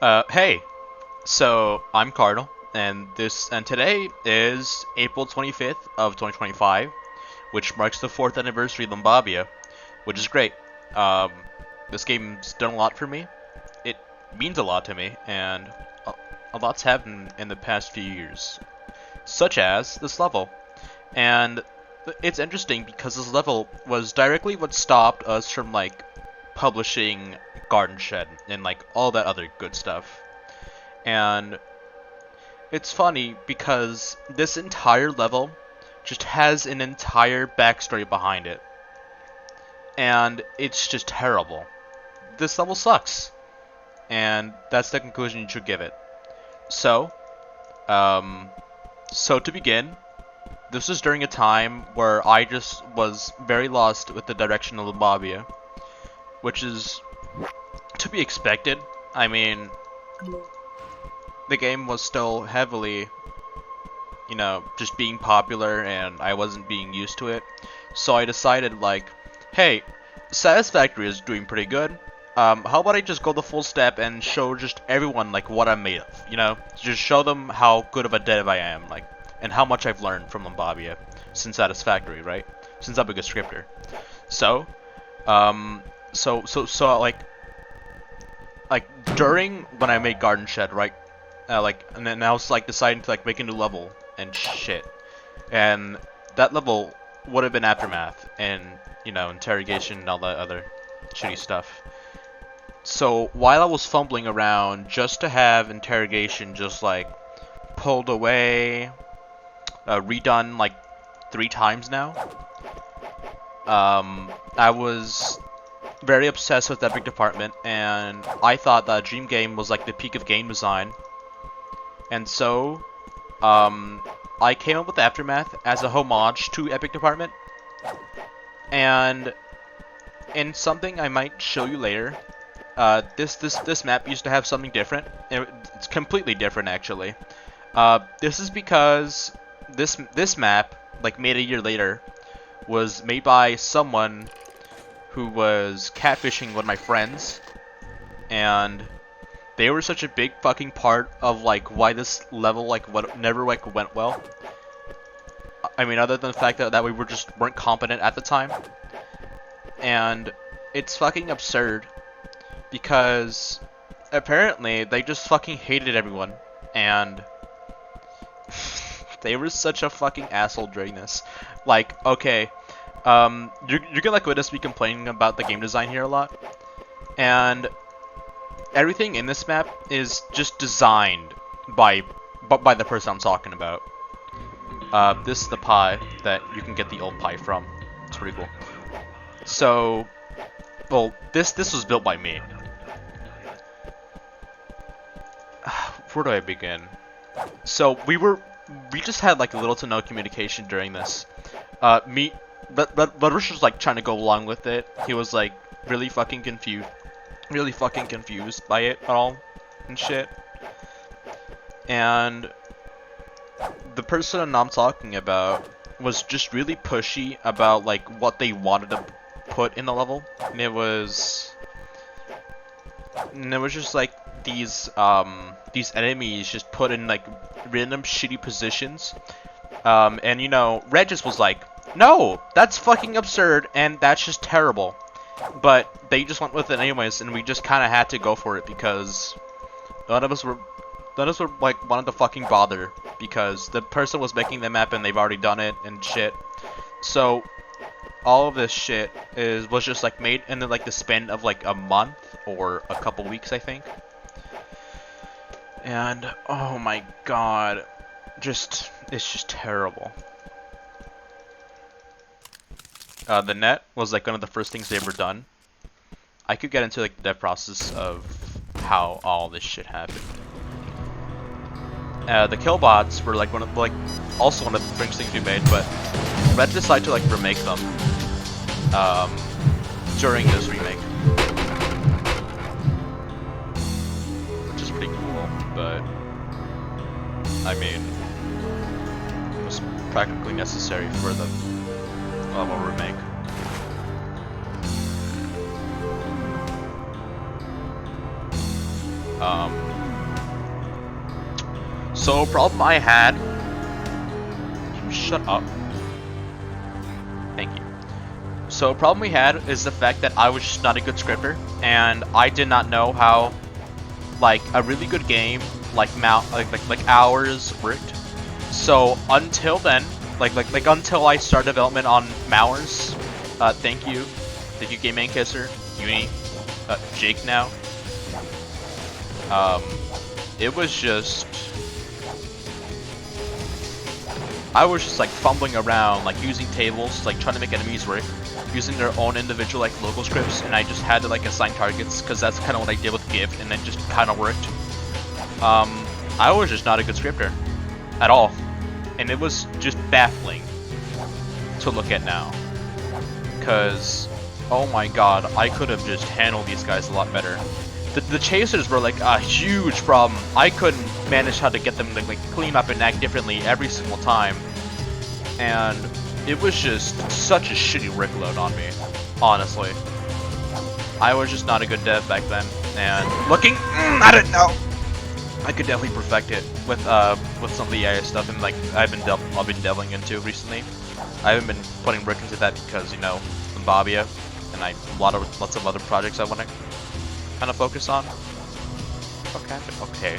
Hey, so I'm Cardinal, and today is April 25th of 2025, which marks the fourth anniversary of Limbobia, which is great. Um, this game's done a lot for me. It means a lot to me, and a lot's happened in the past few years, such as this level. And it's interesting because this level was directly what stopped us from publishing Garden Shed and all that other good stuff. And it's funny because this entire level just has an entire backstory behind it. And it's just terrible. This level sucks. And that's the conclusion you should give it. So, um, so to begin, this was during a time where I just was very lost with the direction of Limbobia, which is to be expected. I mean, the game was still heavily, just being popular and I wasn't being used to it. So I decided hey, Satisfactory is doing pretty good. How about I just go the full step and show just everyone what I'm made of, Just show them how good of a dev I am, and how much I've learned from Limbobia since Satisfactory, right? Since I'm a good scripter. So, during when I made Garden Shed, right? And then I was deciding to make a new level and shit, and that level would have been Aftermath and interrogation and all that other shitty stuff. So while I was fumbling around just to have interrogation just pulled away, redone 3 times now, I was very obsessed with Epic Department, and I thought that Dream Game was the peak of game design. And so, I came up with Aftermath as a homage to Epic Department. And in something I might show you later, this map used to have something different. It's completely different, actually. This is because this map, made a year later, was made by someone who was catfishing one of my friends, and they were such a big fucking part of why this level never went well. I mean, other than the fact that we weren't competent at the time. And it's fucking absurd because apparently they just fucking hated everyone, and they were such a fucking asshole during this. Okay, you're gonna witness me complaining about the game design here a lot, and everything in this map is just designed by the person I'm talking about. This is the pie that you can get the old pie from. It's pretty cool. So, well, this was built by me. Where do I begin? So we just had little to no communication during this. But Rush was trying to go along with it. He was really fucking confused by it all and shit. And the person I'm talking about was just really pushy about what they wanted to put in the level, and it was just these enemies just put in random shitty positions, and Regis was no, that's fucking absurd and that's just terrible. But they just went with it anyways, and we just kind of had to go for it because none of us were wanted to fucking bother, because the person was making the map and they've already done it and shit. So all of this shit was just made in the span of a month or a couple weeks, I think. And oh my god, it's just terrible. The net was one of the first things they ever done. I could get into the dev process of how all this shit happened. The killbots were also one of the first things we made, but Red decided to remake them during this remake, which is pretty cool. But I mean, it was practically necessary for the level remake. So problem I had. You shut up. Thank you. So problem we had is the fact that I was just not a good scripter, and I did not know how, like, a really good game, like hours worked. So until then, until I started development on Mowers, thank you, Game Man Kisser, Uni, Jake now. It was just, I was just like fumbling around, like using tables, like trying to make enemies work, using their own individual like local scripts, and I just had to like assign targets because that's kind of what I did with Gift, and it just kind of worked. I was just not a good scripter at all, and it was just baffling to look at now. Cause, oh my god, I could have just handled these guys a lot better. The chasers were like a huge problem. I couldn't manage how to get them to like clean up and act differently every single time, and it was just such a shitty workload on me. Honestly, I was just not a good dev back then, and looking, I didn't know. I could definitely perfect it with some of the AI stuff, and like I've been delving into recently. I haven't been putting work into that because, you know, Limbobbia, and lots of other projects I want to kind of focus on. Okay.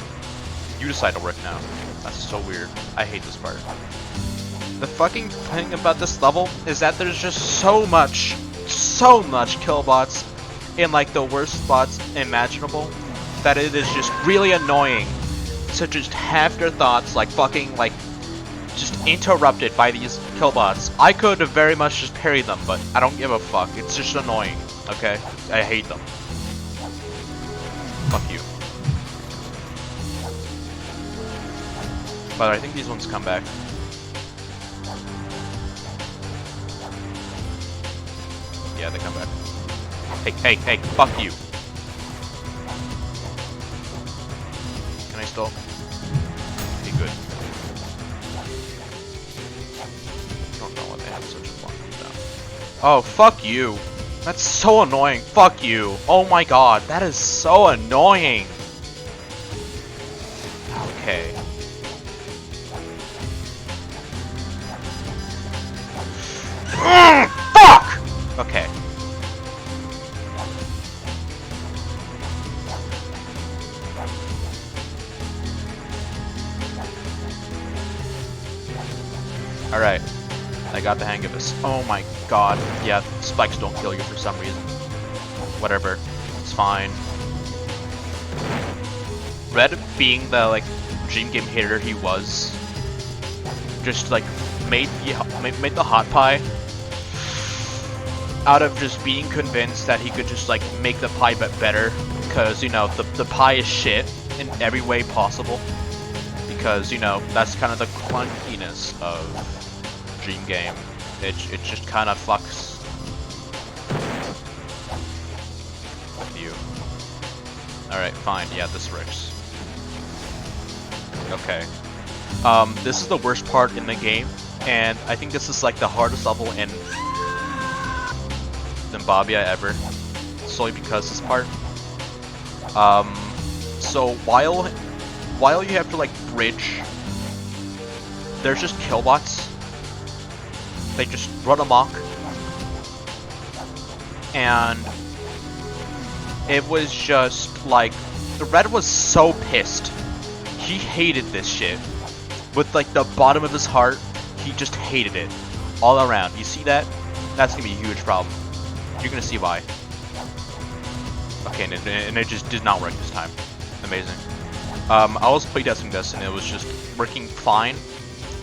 You decide to work now. That's so weird. I hate this part. The fucking thing about this level is that there's just so much killbots in like the worst spots imaginable that it is just really annoying to just have your thoughts like fucking like just interrupted by these killbots. I could have very much just parried them, but I don't give a fuck. It's just annoying. Okay? I hate them. Fuck you. But I think these ones come back. Yeah, they come back. Hey, fuck you. Can I still? Okay, good. I don't know why they have such a long cooldown. Oh, fuck you. That's so annoying. Fuck you. Oh my god, that is so annoying. Okay. Fuck! Okay. Alright. I got the hang of this. Oh my god. Yeah, spikes don't kill you for some reason. Whatever. It's fine. Red, being the, like, Dream Game hater he was, just, like, made the hot pie out of just being convinced that he could just, like, make the pie better. Because, you know, the pie is shit in every way possible. Because, you know, that's kind of the clunkiness of Dream Game. It just kind of fucks with you. Alright, fine. Yeah, this works. Okay. This is the worst part in the game, and I think this is like the hardest level in Limbobbia ever, solely because this part. So while you have to like bridge, there's just killbots. They just run amok, and it was just like the Red was so pissed. He hated this shit with like the bottom of his heart. He just hated it all around. You see that? That's gonna be a huge problem. You're gonna see why. Okay, and it just did not work this time. Amazing. I was playtesting this and it was just working fine,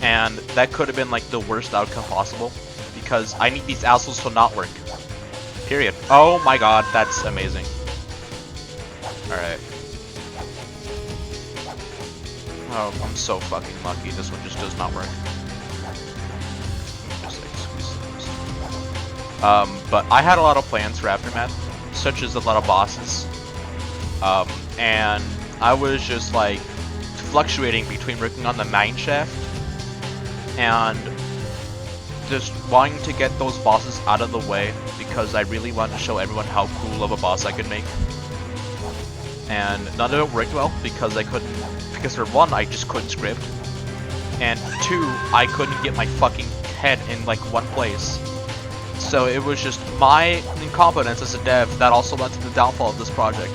and that could have been like the worst outcome possible because I need these assholes to not work. Period. Oh my god, that's amazing. Alright. Oh, I'm so fucking lucky. This one just does not work. Just like squeeze this. But I had a lot of plans for Aftermath, such as a lot of bosses. And I was just like fluctuating between working on the mine shaft and just wanting to get those bosses out of the way because I really wanted to show everyone how cool of a boss I could make. and none of it worked well because because for one, I just couldn't script, and two, I couldn't get my fucking head in like one place. So it was just my incompetence as a dev that also led to the downfall of this project.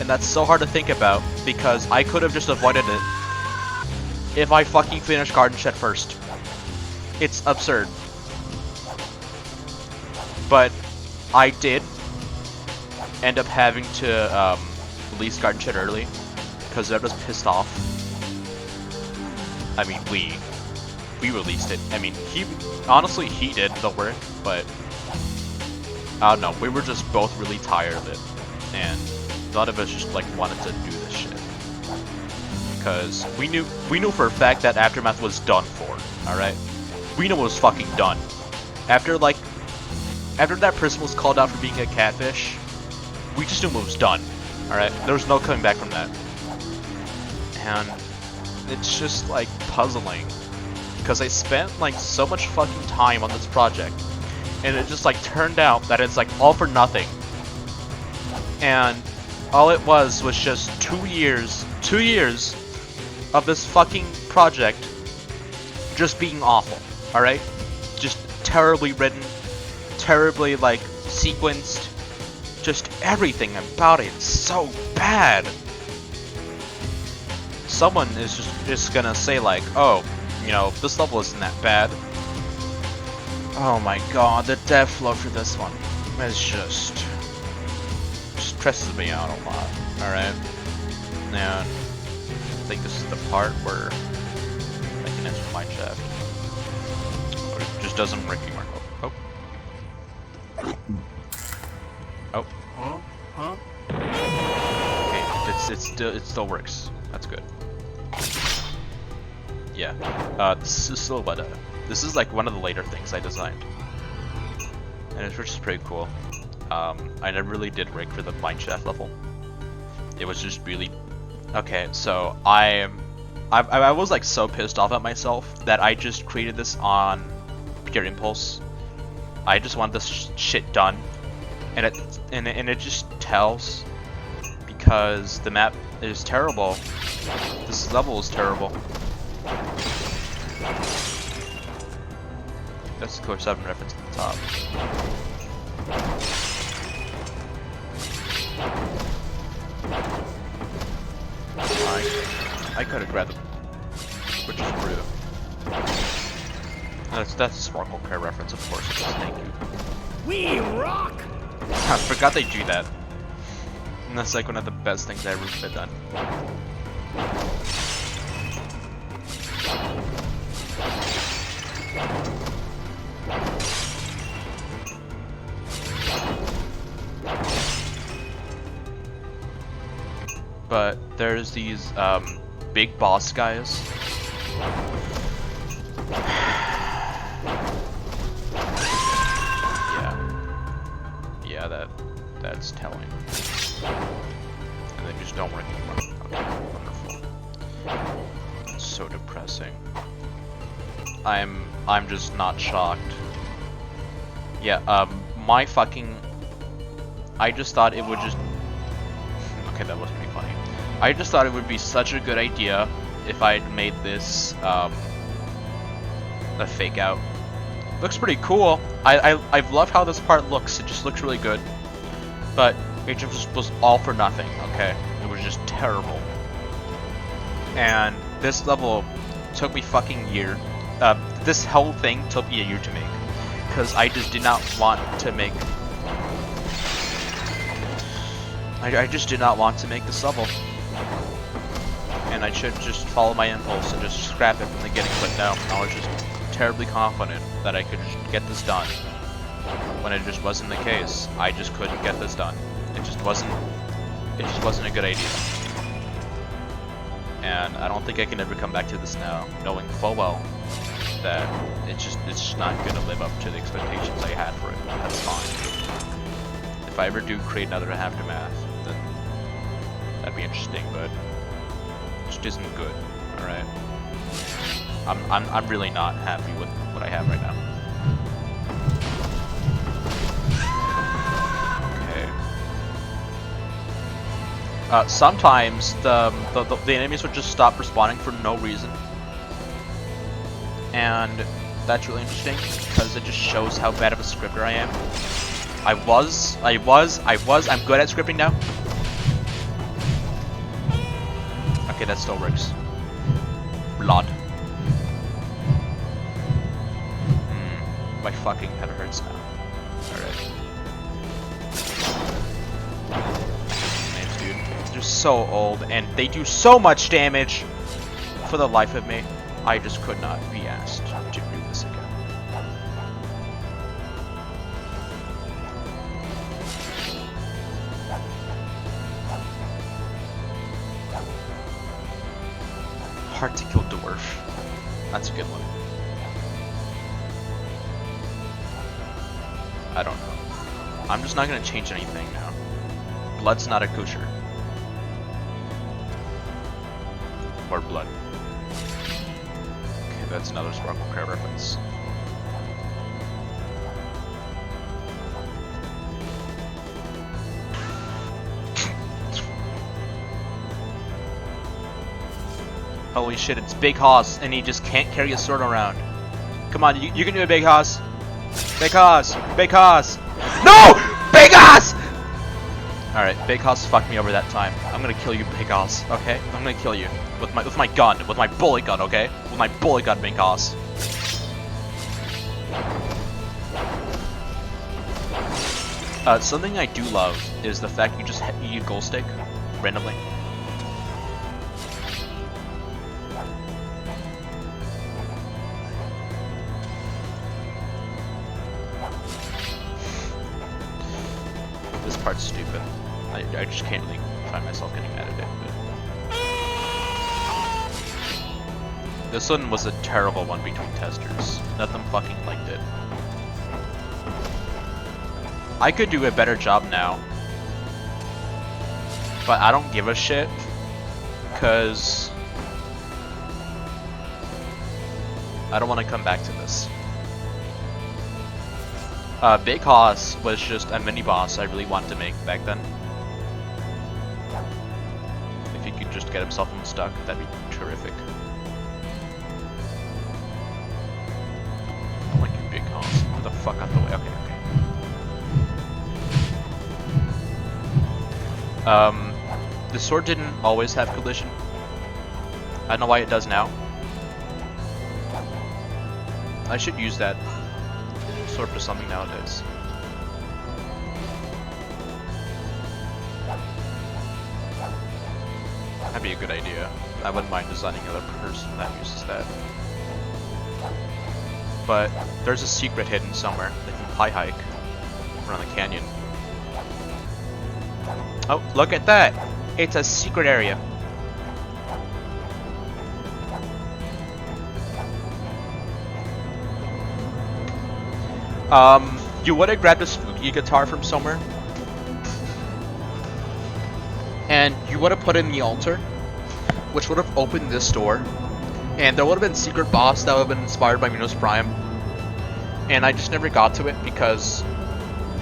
And that's so hard to think about because I could have just avoided it if I fucking finished Garden Shed first. It's absurd. But I did end up having to release Garden Shed early because I was pissed off. I mean, we released it. I mean, honestly he did the work, but I don't know, we were just both really tired of it, and none of us just like wanted to do this shit because we knew for a fact that Aftermath was done for. All right, we knew it was fucking done. After that person was called out for being a catfish, we just knew it was done. All right, there was no coming back from that, and it's just like puzzling because I spent like so much fucking time on this project, and it just like turned out that it's like all for nothing. And all it was just 2 years of this fucking project just being awful. All right, just terribly written, terribly like sequenced, just everything about it is so bad. Someone is just gonna say like, oh, you know, this level isn't that bad. Oh my god, the dev flow for this one is just stresses me out a lot. Alright, and I think this is the part where I can enter my shaft. But it just doesn't work anymore. Oh. Oh. Huh? Okay, it still works. That's good. Yeah, this is Silhouette. This is like one of the later things I designed, and it's just pretty cool. I never really did rig for the mineshaft level. It was just really okay. So I was like so pissed off at myself that I just created this on pure impulse. I just want this shit done, and it just tells because the map is terrible. This level is terrible. That's the Core 7 reference at the top. I could have grabbed it, which is rude. That's a Sparkle Care reference, of course. Thank you. We rock! I forgot they do that. And that's like one of the best things I ever have done. But there's these big boss guys. Yeah, that's telling. And they just don't work anymore. Okay, wonderful. It's so depressing. I'm just not shocked. Yeah, I just thought it would just okay, that was pretty funny. I just thought it would be such a good idea if I had made this a fake out. Looks pretty cool. I love how this part looks. It just looks really good. But it just was all for nothing, okay? It was just terrible. And this level took me fucking a year. This whole thing took me a year to make. Because I just did not want to make... I just did not want to make this level. And I should just follow my impulse and just scrap it from the beginning, but no, I was just terribly confident that I could just get this done. When it just wasn't the case. I just couldn't get this done. It just wasn't a good idea. And I don't think I can ever come back to this now, knowing full well that it's just not gonna live up to the expectations I had for it. That's fine. If I ever do create another Aftermath, then that'd be interesting, but it just isn't good. Alright. I'm really not happy with what I have right now. Okay. Sometimes the enemies would just stop responding for no reason, and that's really interesting because it just shows how bad of a scripter I am. I'm good at scripting now. Okay, that still works. Blood. My fucking head hurts now. Alright. Names, dude. They're so old, and they do so much damage. For the life of me, I just could not be asked to do this again. Hard to kill dwarf. That's a good one. I don't know. I'm just not gonna change anything now. Blood's not a kosher. Or blood. Okay, that's another Sparkle Crab reference. Holy shit, it's Big Hoss, and he just can't carry a sword around. Come on, you can do it, Big Hoss. Big Hoss! Big Hoss! No! Big Hoss! Alright, Big Hoss fucked me over that time. I'm gonna kill you, Big Hoss, okay? I'm gonna kill you. With my gun. With my bullet gun, okay? With my bullet gun, Big Hoss. Something I do love is the fact you just eat a gold stick randomly. This part's stupid. I just can't really find myself getting mad at it. But this one was a terrible one between testers. None of them fucking liked it. I could do a better job now, but I don't give a shit, cause I don't want to come back to this. Big Hoss was just a mini boss I really wanted to make back then. If he could just get himself unstuck, that'd be terrific. I like you, Big Hoss. Get the fuck out the way. Okay, okay. The sword didn't always have collision. I don't know why it does now. I should use that sword for something nowadays. That'd be a good idea. I wouldn't mind designing another person that uses that. But there's a secret hidden somewhere that can pie hike around the canyon. Oh, look at that! It's a secret area. You would have grabbed a spooky guitar from somewhere, and you would have put in the altar, which would have opened this door, and there would have been a secret boss that would have been inspired by Minos Prime, and I just never got to it because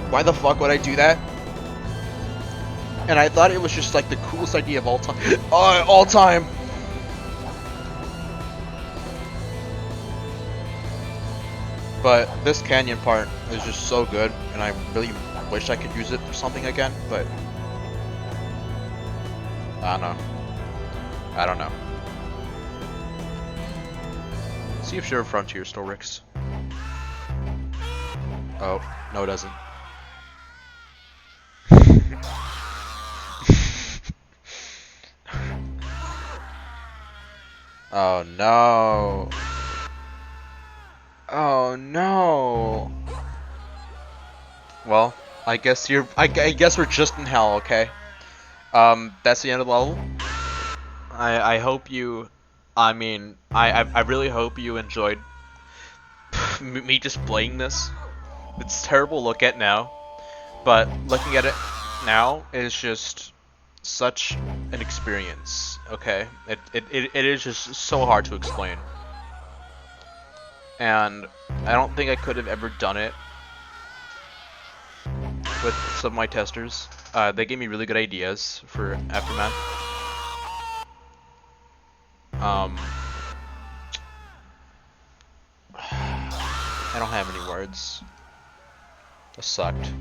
why the fuck would I do that? And I thought it was just like the coolest idea of all time. All time. But this canyon part is just so good, and I really wish I could use it for something again, but I don't know. I don't know. See if Shiver Frontier still works. Oh, no it doesn't. Oh no. Oh no. Well, I guess I guess we're just in hell, okay? That's the end of the level. I hope you, I mean, I really hope you enjoyed me just playing this. It's terrible to look at now, but looking at it now is just such an experience, okay? It is just so hard to explain. And I don't think I could have ever done it with some of my testers. They gave me really good ideas for Aftermath. I don't have any words. That sucked.